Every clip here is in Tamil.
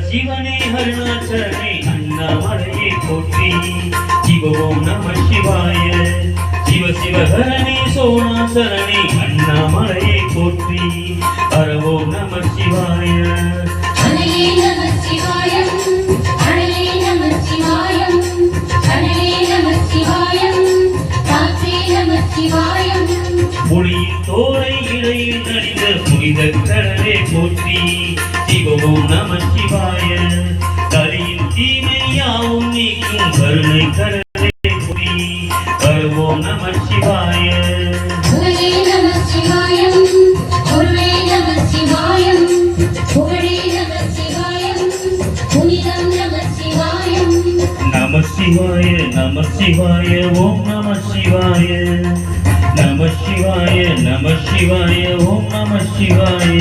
சிவனே அருணாச்சலனே அண்ணாமலையை போற்றி சிவவோம் நம சிவாய சிவ சிவகரனே சோணாசலனே அண்ணாமலையை போற்றி அரவோம் நம சிவாய அனலே நம சிவாயம் அனலே நம சிவாயம் அனலே நம சிவாயம் காற்றே நம சிவாயம் மொழியின் தோரை இடையில் நடிந்த புனித கடலே போற்றி சிவவோம் நம சிவாய கலியின் தீமையாவும் நீக்கும் கருணை கடலே போற்றி வருவோம் நம சிவாய அனலே நம சிவாயம் பொருளே நம சிவாயம் புகழே நம சிவாயம் புனிதம் நம சிவாயம் நம சிவாய நம சிவாய ஓம் நம சிவாய நம சிவாய நம சிவாய ஓம் நம சிவாய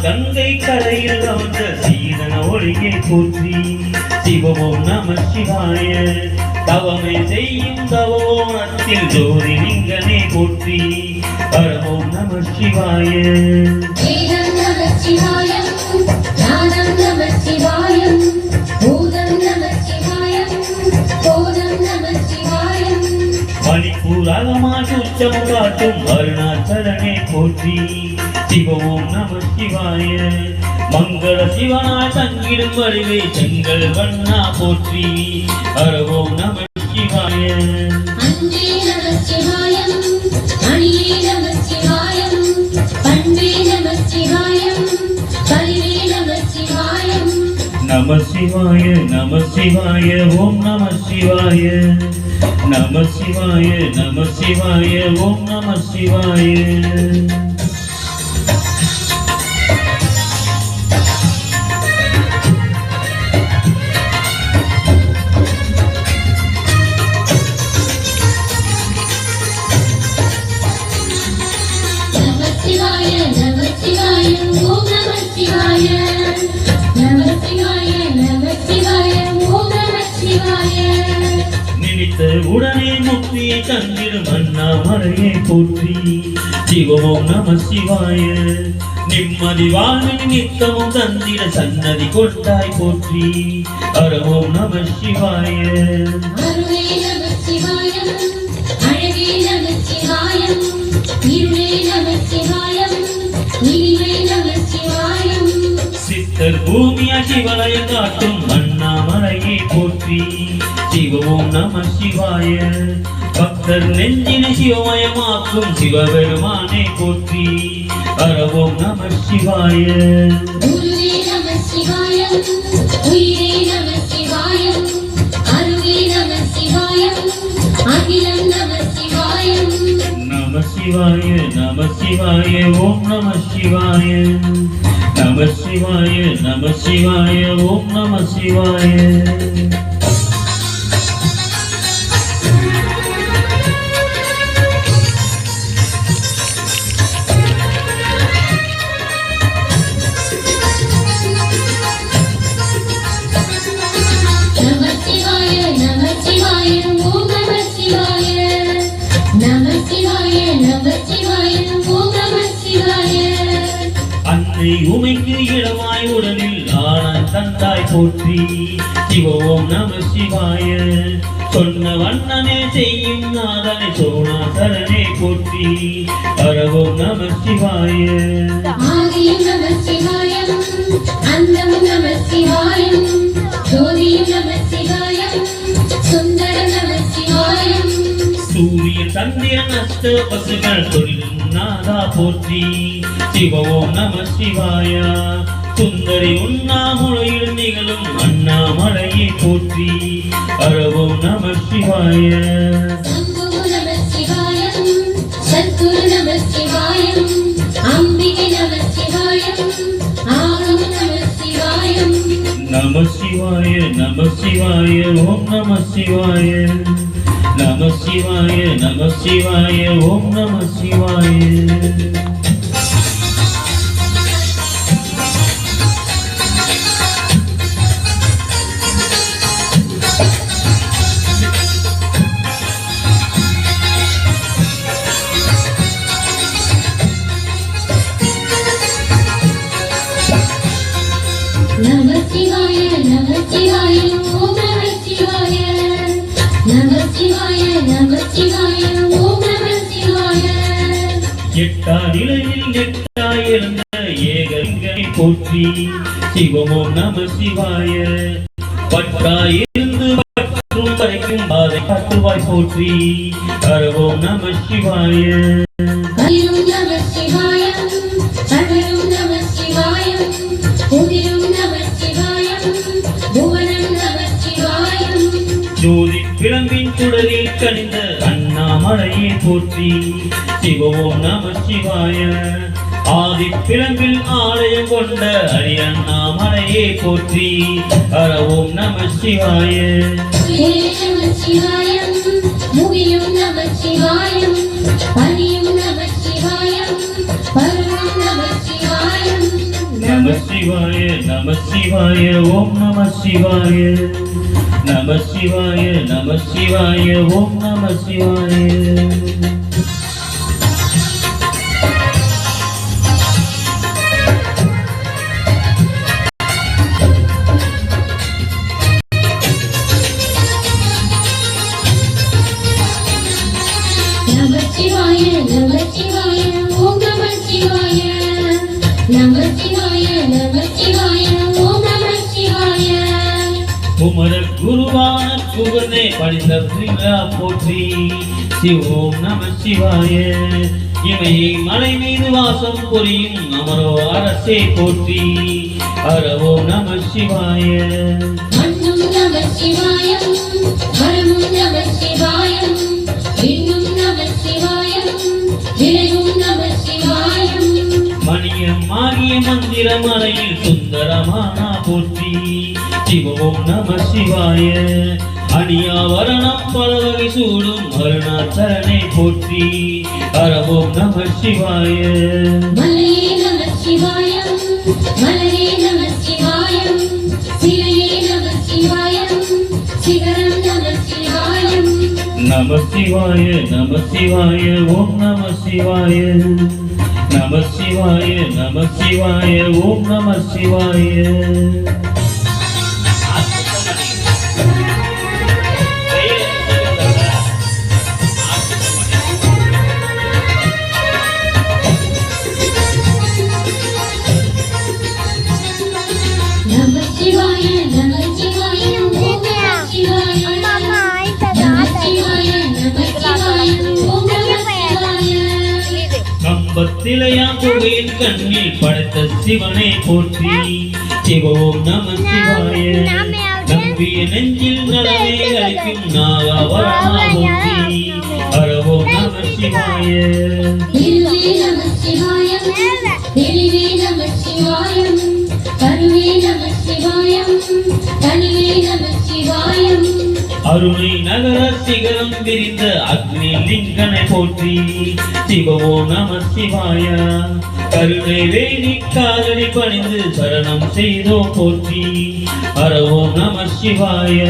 கங்கை கரையில் வந்த சீதன ஒளியை போற்றி சிவவோம் நம சிவாய தவமே செய்யும் தவோணத்தில் ஜோதி லிங்கனே போற்றி பரவோம் நம சிவாய வேதம் நம சிவாயம் ஞானம் நம சிவாயம் பூதம் நம சிவாயம் போதம் நம சிவாயம் மணிப்பூர் அகமாசு உச்சம் காட்டும் அருணாச்சலனே போற்றி சிவவோம் நம சிவாய மங்கள சிவனாய் தங்கிடும் வடிவை செங்கல் வண்ணா போற்றி அரவோம் நம சிவாய அன்பே நம சிவாயம் அணியே நம சிவாயம் பண்பே நம சிவாயம் பரிவே நம சிவாயம் நம சிவாய நம சிவாய ஓம் நம சிவாய நம சிவாய நம சிவாய ஓம் நம சிவாய உடனே முக்தியை தந்திடும் அண்ணாமலையை போற்றி சிவவோம் நம சிவாய நிம்மதி வாழ்வின் நித்தமும் தந்திட சன்னதி கொண்டாய் போற்றி அரவோம் நம சிவாய அருளே நம சிவாயம் அழகே நம சிவாயம் இருளே நம சிவாயம் இனிமை நம சிவாயம் சித்தர் பூமியா சிவலய காட்டும் அண்ணாமலையை போற்றி சிவவோம் நம சிவாய பக்தர் நெஞ்சினை சிவமயமாக்கும் சிவபெருமானை போற்றி அரவோம் நம சிவாய குருவே நம சிவாயம் உயிரே நம சிவாயம் அருவே நம சிவாயம் அகிலம் நம சிவாயம் நம சிவாய நம சிவாய ஓம் நம சிவாய நம சிவாய நம சிவாய ஓம் நம சிவாய அன்னை உமைக்கு இளமாய் உடலில் ஆனந்த் தந்தாய் போற்றி சிவவோம் நம சிவாய சொன்ன வண்ணமே செய்யும் நாதனை சோணாசலனே போற்றி அரவோம் நம சிவாய ஆதியும் நம சிவாயம் அந்தம் நம சிவாயம் ஜோதியும் நம சிவாயம் சுந்தர நம சிவாயம் சூரிய சந்திரன் அஷ்ட பசுகள் தொழிலும் நாதா போற்றி சிவவோம் நம சிவாய சுந்தரி உண்ணாமுலையில் நிகழும் அண்ணாமலையை போற்றி அரவோம் நம சிவாய சம்பு நம சிவாயம் சத்குரு நம சிவாயம் அம்பிகை நம சிவாயம் ஆகம் நம சிவாயம் நம சிவாய நம சிவாய ஓம் நம சிவாய நம சிவாய நம சிவாய ஓம் நம சிவாய நம சிவாய நம சிவாய ஓம் நம சிவாய நம சிவாய நம சிவாய ஓம் நம சிவாய எட்டா நிலையில் நெட்டாயிருந்த ஏகலிங்கனை போற்றி சிவமோம் நம சிவாய பட்டாயிருந்து பற்றும் வரைக்கும் பாதை காட்டுவாய் போற்றி அருவோம் நம சிவாய அரியும் நம சிவாயம் அகரும் நம சிவாயம் உதிரும் நம சிவாயம் புவனம் நம சிவாயம் ஜோதி பிளம்பின் சுடரில் கனிந்த அண்ணாமலையை போற்றி சிவமோம் நம சிவாய ஆதி பிளம்பில் ஆலயம் கொண்ட அரி அண்ணாமலையை போற்றி அறவோம் நம சிவாய நம சிவாயம் முகியும் நம சிவாயம் பனியும் நம சிவாயம் பருவம் நம சிவாயம் நம சிவாய நம சிவாய ஓம் நம சிவாய நம சிவாய நம சிவாய ஓம் நம சிவாய நம சிவாய நம சிவாய ஓம் நம சிவாய நம சிவாய நம சிவாய ஓம் நம சிவாய குமர குருவான குகனே படித்த பிரியா போற்றி சிவோம் நம சிவாய இமையை மலை மீது வாசம் புரியும் அமரோ அரசே போற்றி அறவோம் நம சிவாய மண்ணும் நம சிவாயம் மரமும் நம சிவாயம் விண்ணும் நம சிவாயம் விளையும் நம சிவாயம் மணியம் ஆகிய மந்திர மலையில் சுந்தரமானா போற்றி சிவம் நம சிவாய அணியாவரணம் பலவகை சூடும் அருணாச்சலனை போற்றி அறவோம் நம சிவாய மலையே நம சிவாயம் மலரே நம சிவாயம் சிலையே நம சிவாயம் சிகரம் நம சிவாயம் நம சிவாய நம சிவாய ஓம் நம சிவாய நம சிவாய நம சிவாய ஓம் நம சிவாய நம சிவாய நம சிவாய ஓம் நம சிவாய நம சிவாய நம சிவாய ஓம் நம சிவாய கம்பத்திலையா குகையின் கண்ணில் படைத்த சிவனை போற்றி சிவோம் நம சிவாய நம்பிய நெஞ்சில் நலனை அளிக்கும் நாகாவரணா போற்றி அறவோம் நம சிவாய திருவே நம சிவாயம் தெளிவே நம சிவாயம் கருவே நம சிவாயம் தனிவே நம சிவாயம் அருணை நகர சிகரம் விரிந்த அக்னி லிங்கனை போற்றி சிவமோ நம சிவாய கருணை வேணி காலடி பணிந்து சரணம் செய்தோ போற்றி அறவோ நம சிவாய